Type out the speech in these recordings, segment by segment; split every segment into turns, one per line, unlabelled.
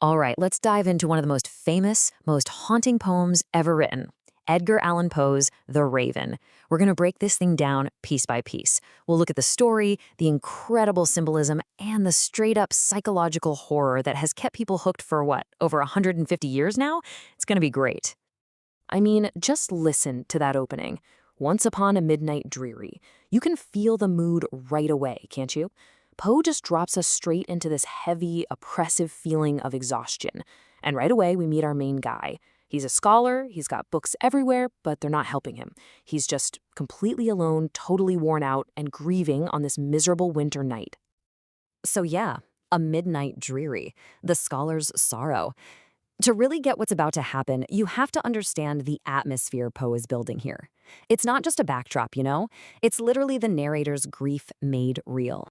All right, let's dive into one of the most famous, most haunting poems ever written. Edgar Allan Poe's The Raven. We're going to break this thing down piece by piece. We'll look at the story, the incredible symbolism, and the straight-up psychological horror that has kept people hooked for what, over 150 years now? It's going to be great. I mean, just listen to that opening. Once upon a midnight dreary. You can feel the mood right away, can't you? Poe just drops us straight into this heavy, oppressive feeling of exhaustion. And right away, we meet our main guy. He's a scholar, he's got books everywhere, but they're not helping him. He's just completely alone, totally worn out, and grieving on this miserable winter night. So yeah, a midnight dreary, the scholar's sorrow. To really get what's about to happen, you have to understand the atmosphere Poe is building here. It's not just a backdrop, you know? It's literally the narrator's grief made real.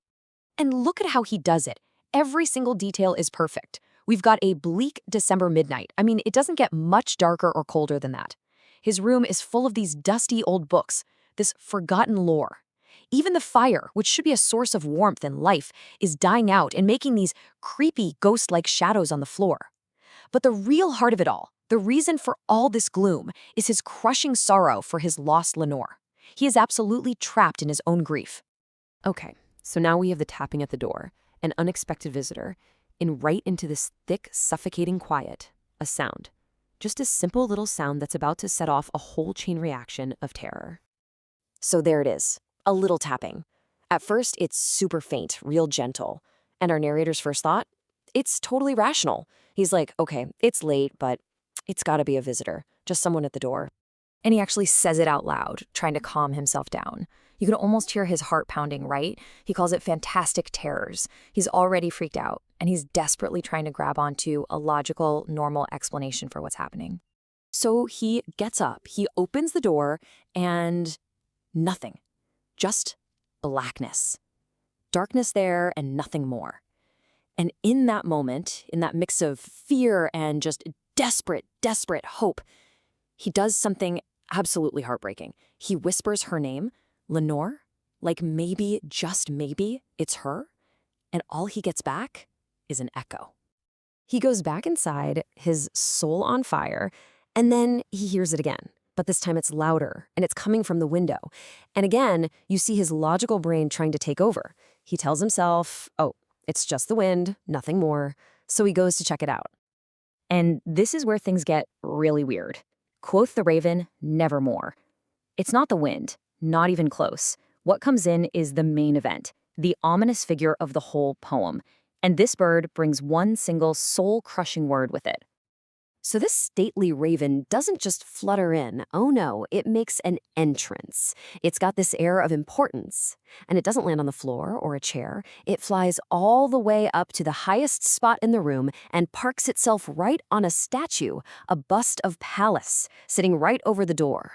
And look at how he does it. Every single detail is perfect. We've got a bleak December midnight. I mean, it doesn't get much darker or colder than that. His room is full of these dusty old books, this forgotten lore. Even the fire, which should be a source of warmth and life, is dying out and making these creepy, ghost-like shadows on the floor. But the real heart of it all, the reason for all this gloom, is his crushing sorrow for his lost Lenore. He is absolutely trapped in his own grief. Okay, so now we have the tapping at the door, an unexpected visitor, and right into this thick, suffocating quiet, a sound. Just a simple little sound that's about to set off a whole chain reaction of terror. So there it is, a little tapping. At first, it's super faint, real gentle. And our narrator's first thought? It's totally rational. He's like, okay, it's late, but it's gotta be a visitor, just someone at the door. And he actually says it out loud, trying to calm himself down. You can almost hear his heart pounding, right? He calls it fantastic terrors. He's already freaked out, and he's desperately trying to grab onto a logical, normal explanation for what's happening. So he gets up, he opens the door, and nothing. Just blackness. Darkness there and nothing more. And in that moment, in that mix of fear and just desperate hope, he does something absolutely heartbreaking. He whispers her name, Lenore, like maybe, just maybe, it's her, and all he gets back is an echo. He goes back inside, his soul on fire, and then he hears it again. But this time it's louder, and it's coming from the window. And again, you see his logical brain trying to take over. He tells himself, oh, it's just the wind, nothing more. So he goes to check it out. And this is where things get really weird. Quoth the raven, nevermore. It's not the wind, not even close. What comes in is the main event, the ominous figure of the whole poem. And this bird brings one single soul-crushing word with it. So this stately raven doesn't just flutter in. Oh no, it makes an entrance. It's got this air of importance. And it doesn't land on the floor or a chair. It flies all the way up to the highest spot in the room and parks itself right on a statue, a bust of Pallas, sitting right over the door.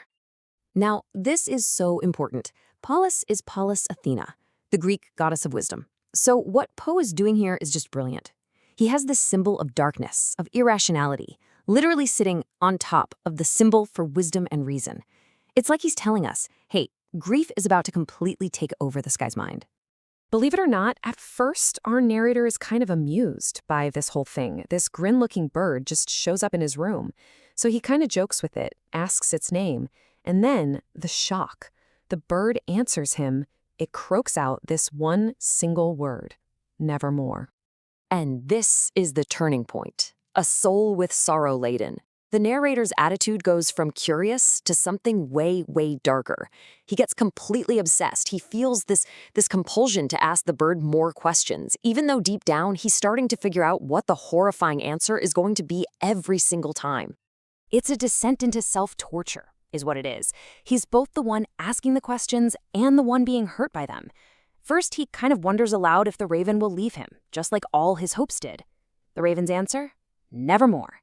Now, this is so important. Pallas is Pallas Athena, the Greek goddess of wisdom. So what Poe is doing here is just brilliant. He has this symbol of darkness, of irrationality, literally sitting on top of the symbol for wisdom and reason. It's like he's telling us, hey, grief is about to completely take over this guy's mind. Believe it or not, at first, our narrator is kind of amused by this whole thing. This grin-looking bird just shows up in his room. So he kind of jokes with it, asks its name, and then the shock. The bird answers him. It croaks out this one single word, nevermore. And this is the turning point. A soul with sorrow laden. The narrator's attitude goes from curious to something way darker. He gets completely obsessed. He feels this compulsion to ask the bird more questions, even though deep down he's starting to figure out what the horrifying answer is going to be every single time. It's a descent into self-torture, is what it is. He's both the one asking the questions and the one being hurt by them. First, he kind of wonders aloud if the raven will leave him, just like all his hopes did. The raven's answer? Nevermore.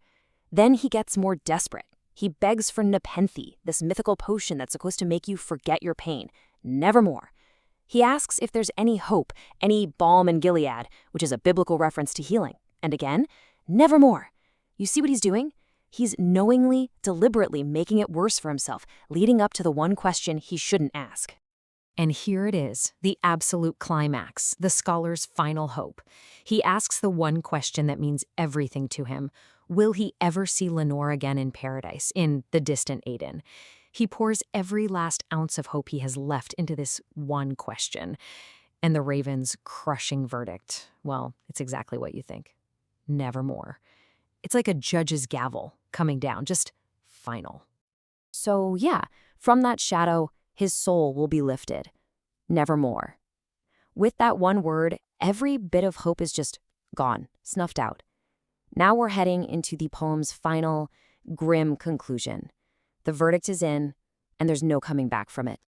Then he gets more desperate. He begs for nepenthe, this mythical potion that's supposed to make you forget your pain. Nevermore. He asks if there's any hope, any balm in Gilead, which is a biblical reference to healing. And again, nevermore. You see what he's doing? He's knowingly, deliberately making it worse for himself, leading up to the one question he shouldn't ask. And here it is, the absolute climax, the scholar's final hope. He asks the one question that means everything to him. Will he ever see Lenore again in paradise, in the distant Aden? He pours every last ounce of hope he has left into this one question. And the Raven's crushing verdict, well, it's exactly what you think. Nevermore. It's like a judge's gavel coming down, just final. So yeah, from that shadow, his soul will be lifted. Nevermore. With that one word, every bit of hope is just gone, snuffed out. Now we're heading into the poem's final, grim conclusion. The verdict is in, and there's no coming back from it.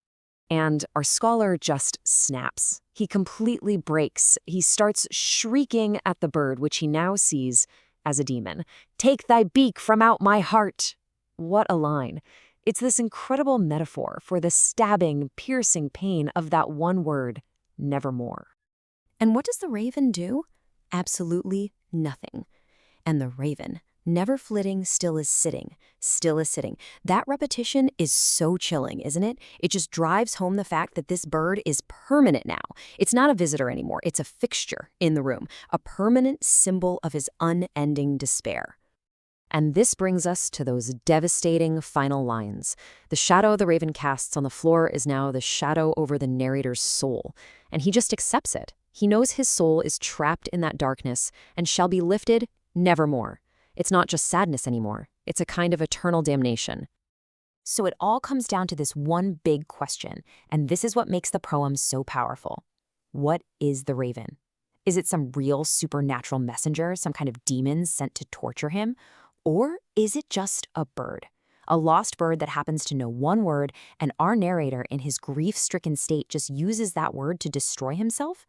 And our scholar just snaps. He completely breaks. He starts shrieking at the bird, which he now sees as a demon. "Take thy beak from out my heart." What a line. It's this incredible metaphor for the stabbing, piercing pain of that one word, nevermore. And what does the raven do? Absolutely nothing. And the raven, never flitting, still is sitting, still is sitting. That repetition is so chilling, isn't it? It just drives home the fact that this bird is permanent now. It's not a visitor anymore. It's a fixture in the room, a permanent symbol of his unending despair. And this brings us to those devastating final lines. The shadow the raven casts on the floor is now the shadow over the narrator's soul, and he just accepts it. He knows his soul is trapped in that darkness and shall be lifted nevermore. It's not just sadness anymore. It's a kind of eternal damnation. So it all comes down to this one big question, and this is what makes the poem so powerful. What is the raven? Is it some real supernatural messenger, some kind of demon sent to torture him? Or is it just a bird? A lost bird that happens to know one word, and our narrator, in his grief-stricken state, just uses that word to destroy himself?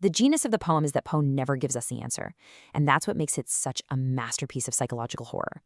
The genius of the poem is that Poe never gives us the answer, and that's what makes it such a masterpiece of psychological horror.